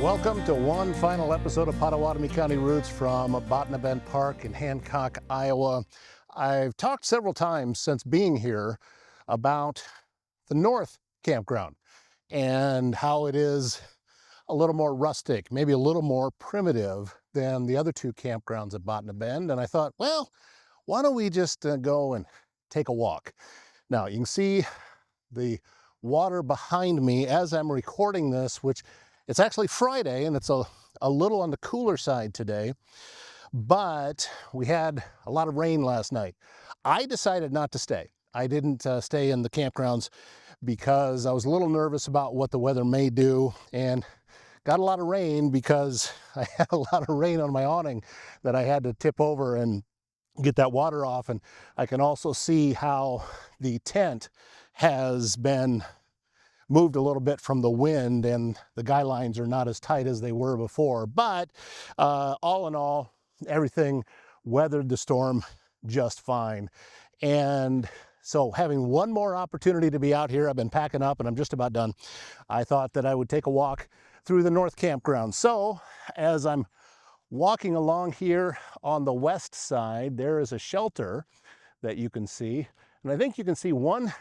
Welcome to one final episode of Pottawattamie County Roots from Botna Bend Park in Hancock, Iowa. I've talked several times since being here about the North Campground and how it is a little more rustic, maybe a little more primitive than the other two campgrounds at Botna Bend. And I thought, well, why don't we just go and take a walk? Now, you can see the water behind me as I'm recording this, which it's actually Friday and it's a little on the cooler side today, but we had a lot of rain last night. I decided not to stay. I didn't stay in the campgrounds because I was a little nervous about what the weather may do, and got a lot of rain because I had a lot of rain on my awning that I had to tip over and get that water off. And I can also see how the tent has been moved a little bit from the wind and the guy lines are not as tight as they were before. But all in all, everything weathered the storm just fine. And so having one more opportunity to be out here, I've been packing up and I'm just about done. I thought that I would take a walk through the North Campground. So as I'm walking along here on the west side, there is a shelter that you can see. And I think you can see one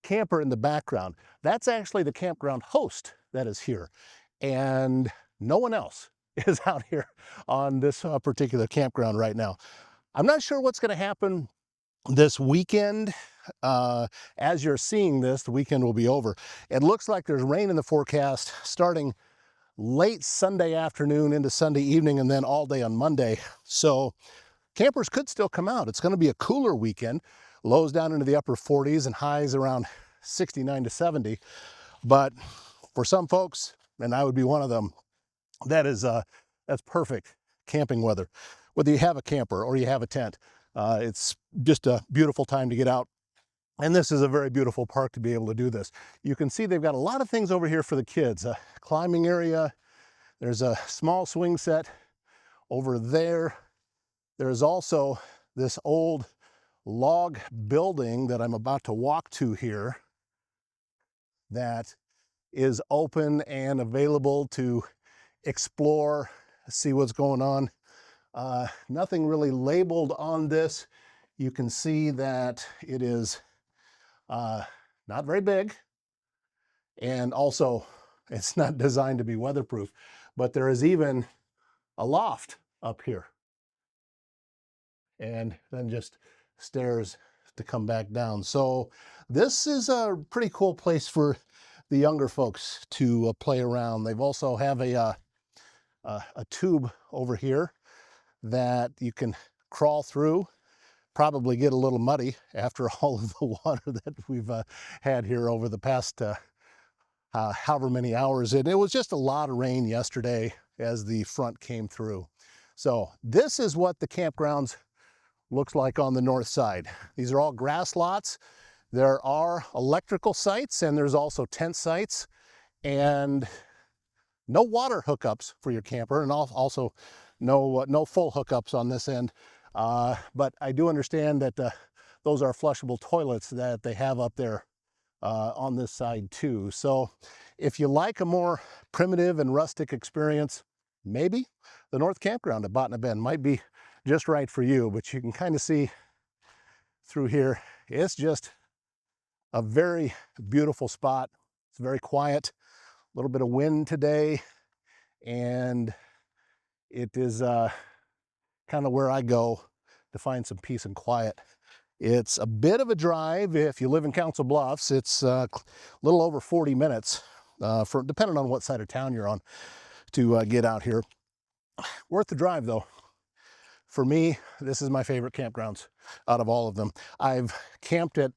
camper in the background. That's actually the campground host that is here. And no one else is out here on this particular campground right now. I'm not sure what's going to happen this weekend. As you're seeing this, the weekend will be over. It looks like there's rain in the forecast starting late Sunday afternoon into Sunday evening and then all day on Monday. So campers could still come out. It's going to be a cooler weekend. Lows down into the upper 40s and highs around 69 to 70. But for some folks, and I would be one of them, that's perfect camping weather. Whether you have a camper or you have a tent, it's just a beautiful time to get out. And this is a very beautiful park to be able to do this. You can see they've got a lot of things over here for the kids. A climbing area. There's a small swing set over there. There's also this old log building that I'm about to walk to here that is open and available to explore, see what's going on. Nothing really labeled on this. You can see that it is not very big, and also it's not designed to be weatherproof, but there is even a loft up here and then just stairs to come back down. So this is a pretty cool place for the younger folks to play around. They've also have a tube over here that you can crawl through. Probably get a little muddy after all of the water that we've had here over the past however many hours. And it was just a lot of rain yesterday as the front came through. So this is what the campgrounds looks like on the north side. These are all grass lots. There are electrical sites and there's also tent sites, and no water hookups for your camper, and also no full hookups on this end. But I do understand that those are flushable toilets that they have up there on this side too. So if you like a more primitive and rustic experience, maybe the North Campground at Botna Bend might be just right for you. But you can kind of see through here, it's just a very beautiful spot. It's very quiet, a little bit of wind today, and it is kind of where I go to find some peace and quiet. It's a bit of a drive if you live in Council Bluffs. It's a little over 40 minutes, depending on what side of town you're on, to get out here. Worth the drive though. For me, this is my favorite campgrounds out of all of them. I've camped at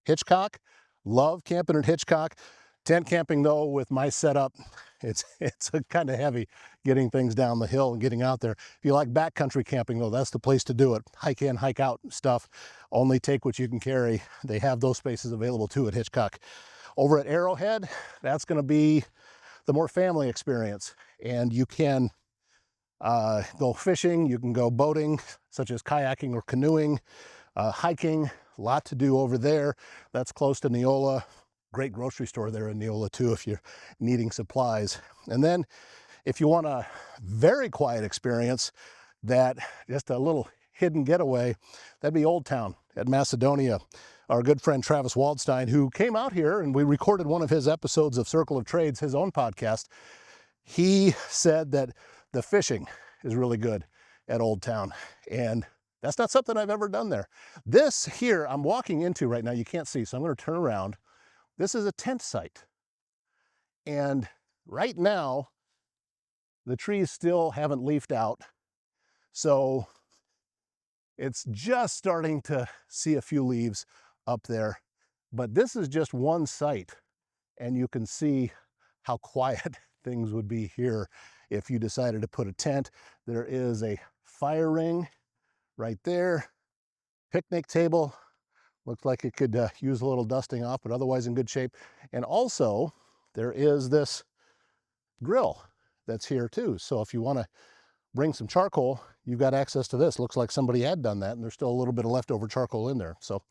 Hitchcock, love camping at Hitchcock. Tent camping though, with my setup, it's kind of heavy getting things down the hill and getting out there. If you like backcountry camping though, that's the place to do it. Hike in, hike out stuff. Only take what you can carry. They have those spaces available too at Hitchcock. Over at Arrowhead, that's going to be the more family experience, and you can go fishing, you can go boating, such as kayaking or canoeing, hiking, a lot to do over there. That's close to Neola. great grocery store there in Neola too if you're needing supplies. And then if you want a very quiet experience, that just a little hidden getaway, that'd be Old Town at Macedonia. Our good friend Travis Waldstein, who came out here and we recorded one of his episodes of Circle of Trades, his own podcast, he said that the fishing is really good at Old Town. And that's not something I've ever done there. This here I'm walking into right now, you can't see, so I'm going to turn around. This is a tent site. And right now, the trees still haven't leafed out. So it's just starting to see a few leaves up there. But this is just one site. And you can see how quiet things would be here if you decided to put a tent. There is a fire ring right there, picnic table. Looks like it could use a little dusting off, but otherwise in good shape. And also, there is this grill that's here too. So if you want to bring some charcoal, you've got access to this. Looks like somebody had done that, and there's still a little bit of leftover charcoal in there. So,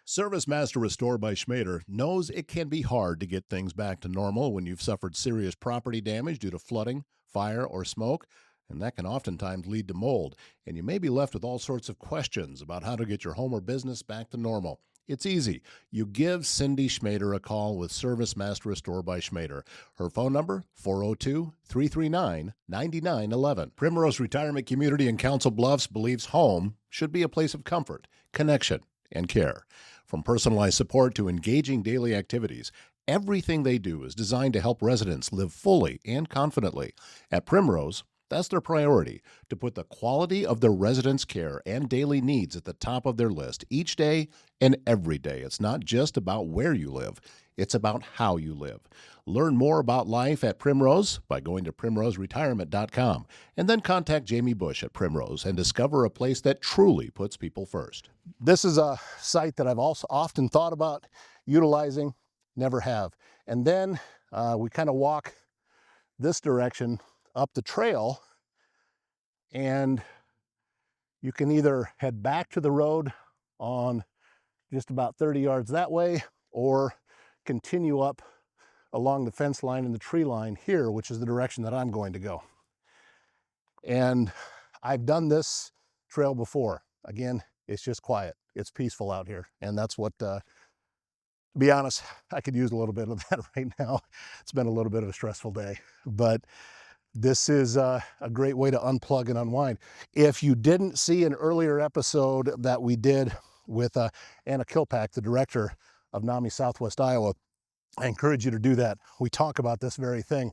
Service Master Restore by Schmader knows it can be hard to get things back to normal when you've suffered serious property damage due to flooding, fire, or smoke, and that can oftentimes lead to mold, and you may be left with all sorts of questions about how to get your home or business back to normal. It's easy. You give Cindy Schmader a call with Service Master Restore by Schmader. Her phone number, 402-339-9911. Primrose Retirement Community in Council Bluffs believes home should be a place of comfort, connection, and care. From personalized support to engaging daily activities, everything they do is designed to help residents live fully and confidently. At Primrose, that's their priority, to put the quality of their residents' care and daily needs at the top of their list each day and every day. It's not just about where you live, it's about how you live. Learn more about life at Primrose by going to primroseretirement.com and then contact Jamie Bush at Primrose and discover a place that truly puts people first. This is a site that I've also often thought about utilizing, never have. And then we kind of walk this direction up the trail, and you can either head back to the road on just about 30 yards that way, or continue up along the fence line and the tree line here, which is the direction that I'm going to go. And I've done this trail before. Again, it's just quiet. It's peaceful out here. And that's what, to be honest, I could use a little bit of that right now. It's been a little bit of a stressful day, but this is a great way to unplug and unwind. If you didn't see an earlier episode that we did with Anna Kilpack, the director of NAMI Southwest Iowa, I encourage you to do that. We talk about this very thing,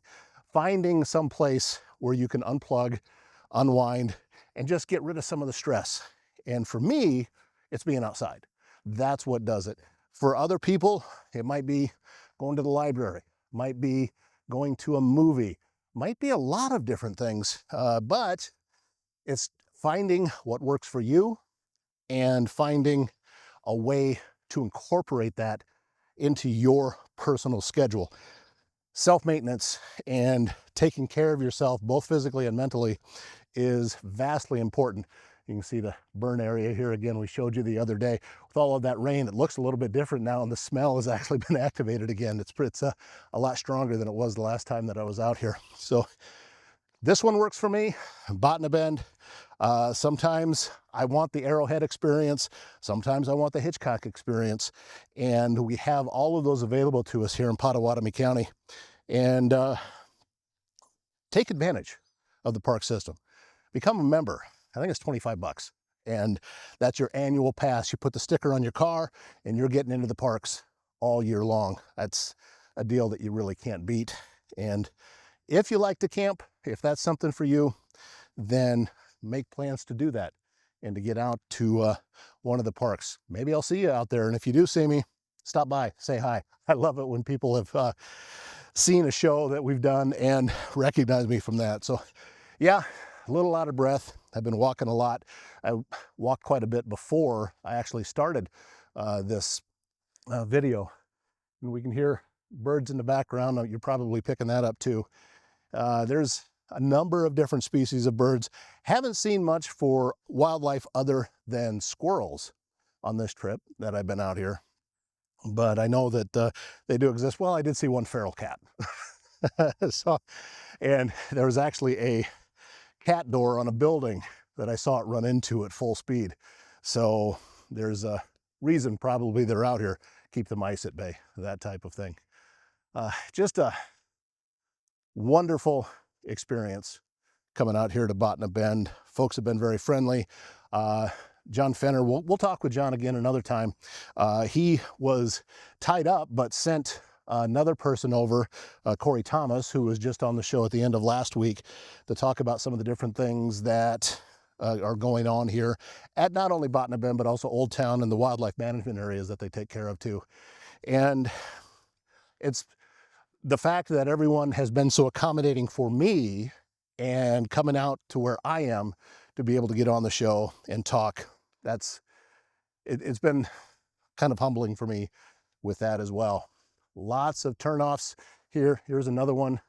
finding some place where you can unplug, unwind, and just get rid of some of the stress. And for me, it's being outside. That's what does it. For other people, it might be going to the library, might be going to a movie, might be a lot of different things, but it's finding what works for you and finding a way to incorporate that into your personal schedule. Self-maintenance and taking care of yourself, both physically and mentally, is vastly important. You can see the burn area here again. We showed you the other day. With all of that rain, it looks a little bit different now, and the smell has actually been activated again. It's a lot stronger than it was the last time that I was out here. So this one works for me, Botna Bend. Sometimes I want the Arrowhead experience. Sometimes I want the Hitchcock experience. And we have all of those available to us here in Pottawattamie County. And take advantage of the park system. Become a member. I think it's 25 bucks. And that's your annual pass. You put the sticker on your car and you're getting into the parks all year long. That's a deal that you really can't beat. And if you like to camp, if that's something for you, then make plans to do that and to get out to one of the parks. Maybe I'll see you out there. And if you do see me, stop by, say hi. I love it when people have seen a show that we've done and recognize me from that. So yeah, a little out of breath. I've been walking a lot. I walked quite a bit before I actually started this video. And we can hear birds in the background. You're probably picking that up too. There's a number of different species of birds. Haven't seen much for wildlife other than squirrels on this trip that I've been out here. but I know that they do exist. Well, I did see one feral cat. So, and there was actually a cat door on a building that I saw it run into at full speed. So there's a reason probably they're out here, keep the mice at bay, that type of thing. Just a wonderful experience coming out here to Botna Bend. Folks have been very friendly. John Fenner, we'll talk with John again another time. He was tied up, but sent another person over, Corey Thomas, who was just on the show at the end of last week, to talk about some of the different things that are going on here at not only Botna Bend, but also Old Town and the wildlife management areas that they take care of too. And it's the fact that everyone has been so accommodating for me and coming out to where I am to be able to get on the show and talk. It's been kind of humbling for me with that as well. Lots of turnoffs here. Here's another one.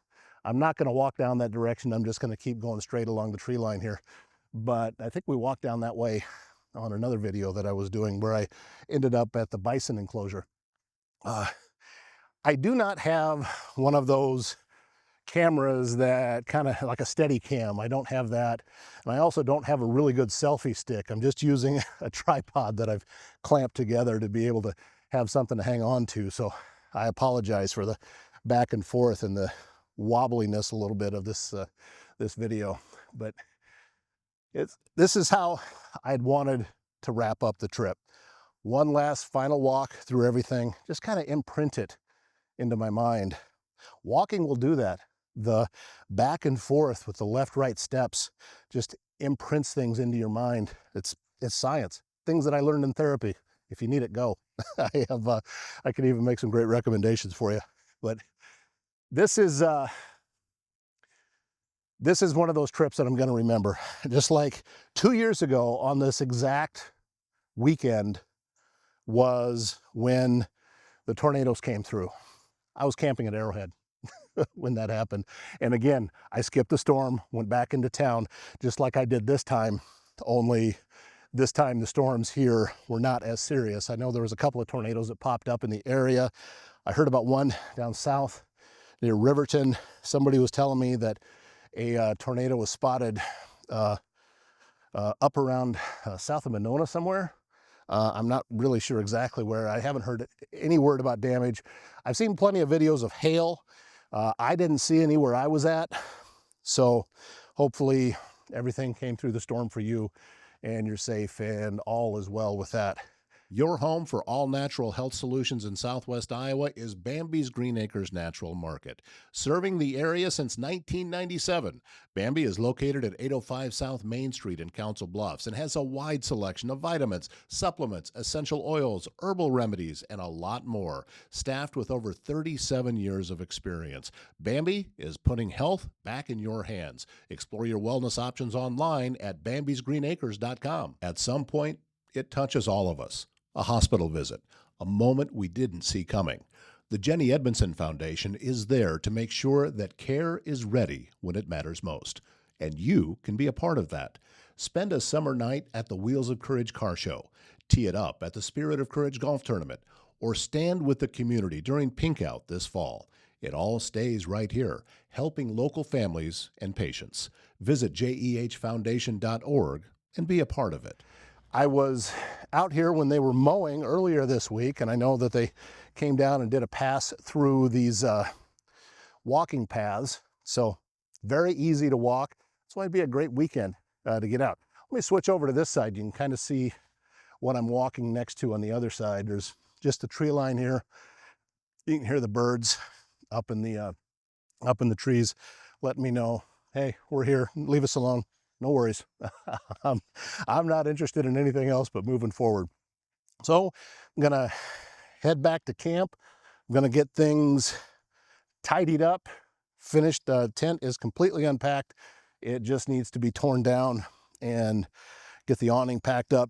I'm not going to walk down that direction. I'm just going to keep going straight along the tree line here. But I think we walked down that way on another video that I was doing where I ended up at the bison enclosure. I do not have one of those cameras that kind of like a steady cam. I don't have that. And I also don't have a really good selfie stick. I'm just using a tripod that I've clamped together to be able to have something to hang on to. So I apologize for the back and forth and the wobbliness a little bit of this video. But this is how I'd wanted to wrap up the trip. One last final walk through everything, just kind of imprint it into my mind. Walking will do that. The back and forth with the left-right steps just imprints things into your mind. It's science. Things that I learned in therapy. If you need it, go. I can even make some great recommendations for you. But this is one of those trips that I'm going to remember. Just like 2 years ago on this exact weekend was when the tornadoes came through. I was camping at Arrowhead when that happened. And again, I skipped the storm, went back into town, just like I did this time, only this time the storms here were not as serious. I know there was a couple of tornadoes that popped up in the area. I heard about one down south near Riverton. Somebody was telling me that a tornado was spotted up around south of Monona somewhere. I'm not really sure exactly where. I haven't heard any word about damage. I've seen plenty of videos of hail. I didn't see any where I was at. So hopefully everything came through the storm for you and you're safe and all is well with that. Your home for all natural health solutions in southwest Iowa is Bambi's Green Acres Natural Market. Serving the area since 1997, Bambi is located at 805 South Main Street in Council Bluffs and has a wide selection of vitamins, supplements, essential oils, herbal remedies, and a lot more. Staffed with over 37 years of experience, Bambi is putting health back in your hands. Explore your wellness options online at bambisgreenacres.com. At some point, it touches all of us. A hospital visit, a moment we didn't see coming. The Jenny Edmondson Foundation is there to make sure that care is ready when it matters most. And you can be a part of that. Spend a summer night at the Wheels of Courage car show, tee it up at the Spirit of Courage golf tournament, or stand with the community during Pink Out this fall. It all stays right here, helping local families and patients. Visit jehfoundation.org and be a part of it. I was out here when they were mowing earlier this week, and I know that they came down and did a pass through these walking paths. So very easy to walk. So it'd be a great weekend to get out. Let me switch over to this side. You can kind of see what I'm walking next to on the other side. There's just a tree line here. You can hear the birds up in the trees letting me know, hey, we're here, leave us alone. No worries. I'm not interested in anything else but moving forward. So I'm gonna head back to camp. I'm gonna get things tidied up, finished. The tent is completely unpacked. It just needs to be torn down and get the awning packed up.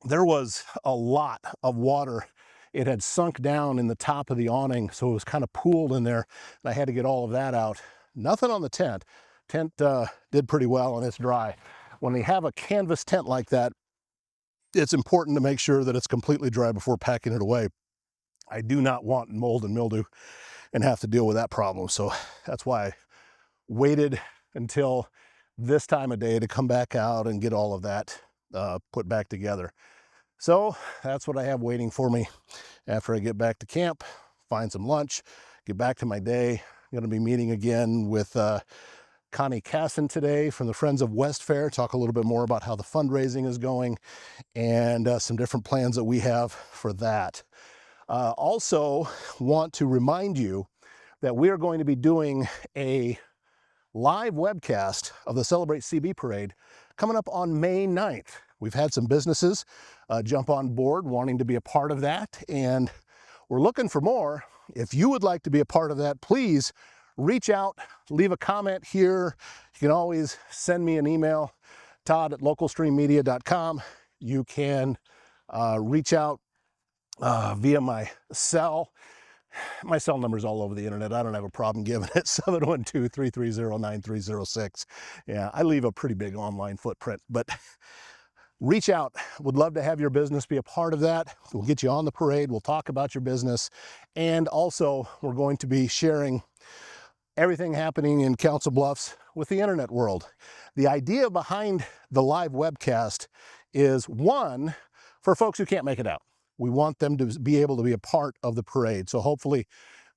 There was a lot of water. It had sunk down in the top of the awning, so it was kind of pooled in there, and I had to get all of that out. Nothing on the tent. Tent did pretty well and it's dry. When they have a canvas tent like that, it's important to make sure that it's completely dry before packing it away. I do not want mold and mildew and have to deal with that problem. So that's why I waited until this time of day to come back out and get all of that put back together. So that's what I have waiting for me after I get back to camp, find some lunch, get back to my day. I'm going to be meeting again with Connie Casson today from the Friends of West Fair, talk a little bit more about how the fundraising is going and some different plans that we have for that. Also want to remind you that we are going to be doing a live webcast of the Celebrate CB Parade coming up on May 9th. We've had some businesses jump on board wanting to be a part of that, and we're looking for more. If you would like to be a part of that, please reach out, leave a comment here. You can always send me an email, todd@localstreammedia.com. You can reach out via my cell. My cell number is all over the internet. I don't have a problem giving it, 712-330-9306. Yeah, I leave a pretty big online footprint, but reach out. Would love to have your business be a part of that. We'll get you on the parade. We'll talk about your business. And also, we're going to be sharing everything happening in Council Bluffs with the internet world. The idea behind the live webcast is, one, for folks who can't make it out. We want them to be able to be a part of the parade. So hopefully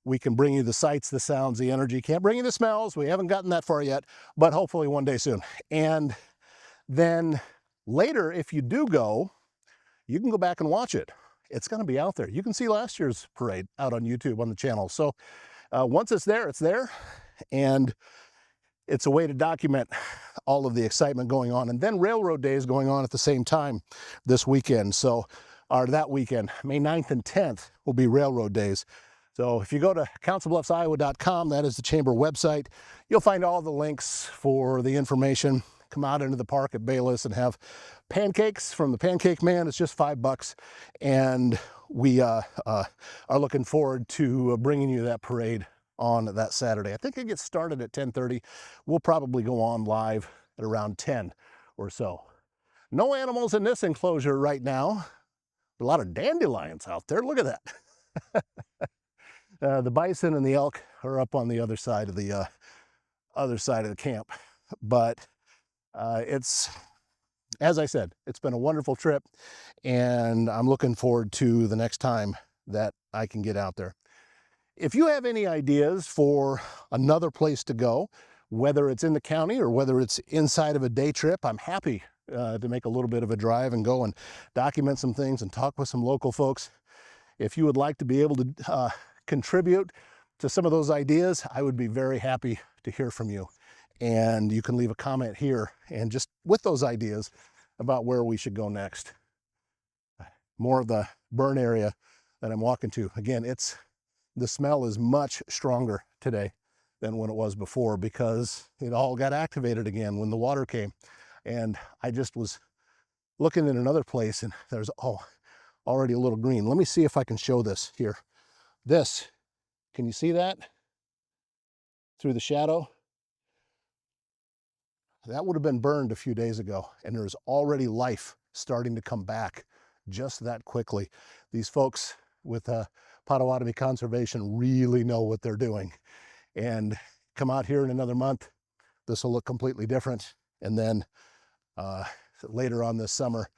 we can bring you the sights, the sounds, the energy. Can't bring you the smells. We haven't gotten that far yet, but hopefully one day soon. And then later, if you do go, you can go back and watch it. It's going to be out there. You can see last year's parade out on YouTube on the channel. So once it's there, and it's a way to document all of the excitement going on. And then Railroad Day is going on at the same time this weekend. So, or that weekend, May 9th and 10th will be Railroad Days. So if you go to councilbluffsiowa.com, that is the chamber website, you'll find all the links for the information. Come out into the park at Bayless and have pancakes from the Pancake Man. It's just $5. And we are looking forward to bringing you that parade on that Saturday. I think it gets started at 10:30. We'll probably go on live at around 10 or so. No animals in this enclosure right now. A lot of dandelions out there. Look at that. The bison and the elk are up on the other side of the camp. But it's, as I said, it's been a wonderful trip, and I'm looking forward to the next time that I can get out there. If you have any ideas for another place to go, whether it's in the county or whether it's inside of a day trip, I'm happy to make a little bit of a drive and go and document some things and talk with some local folks. If you would like to be able to contribute to some of those ideas, I would be very happy to hear from you. And you can leave a comment here and just with those ideas about where we should go next. More of the burn area that I'm walking to. Again, the smell is much stronger today than when it was before because it all got activated again when the water came. And I just was looking in another place and there's already a little green. Let me see if I can show this here. This, can you see that through the shadow? That would have been burned a few days ago, and there's already life starting to come back just that quickly. These folks with Pottawattamie Conservation really know what they're doing. And come out here in another month, this will look completely different. And then later on this summer,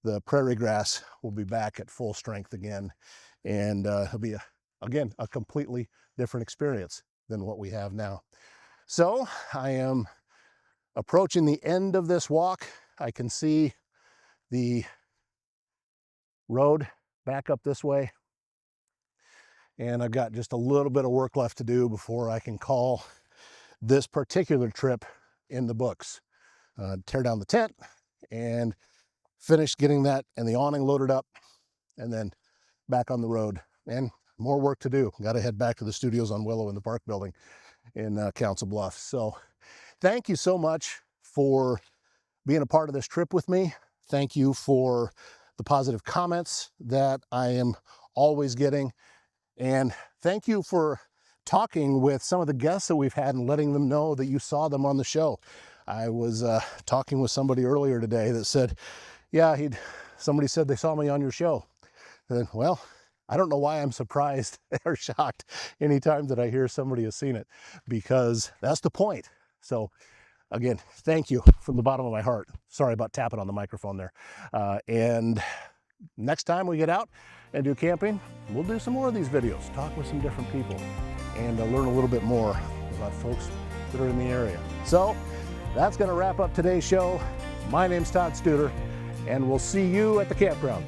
the prairie grass will be back at full strength again. And it'll be, again, a completely different experience than what we have now. So I am approaching the end of this walk. I can see the road back up this way. And I've got just a little bit of work left to do before I can call this particular trip in the books. Tear down the tent and finish getting that and the awning loaded up and then back on the road. And more work to do. Got to head back to the studios on Willow in the Park building in Council Bluffs. So thank you so much for being a part of this trip with me. Thank you for the positive comments that I am always getting. And thank you for talking with some of the guests that we've had and letting them know that you saw them on the show. I was talking with somebody earlier today that said, yeah, somebody said they saw me on your show. And, well, I don't know why I'm surprised or shocked anytime that I hear somebody has seen it, because that's the point. So again, thank you from the bottom of my heart. Sorry about tapping on the microphone there. And next time we get out and do camping, we'll do some more of these videos, talk with some different people, and learn a little bit more about folks that are in the area. So that's going to wrap up today's show. My name's Todd Studer, and we'll see you at the campground.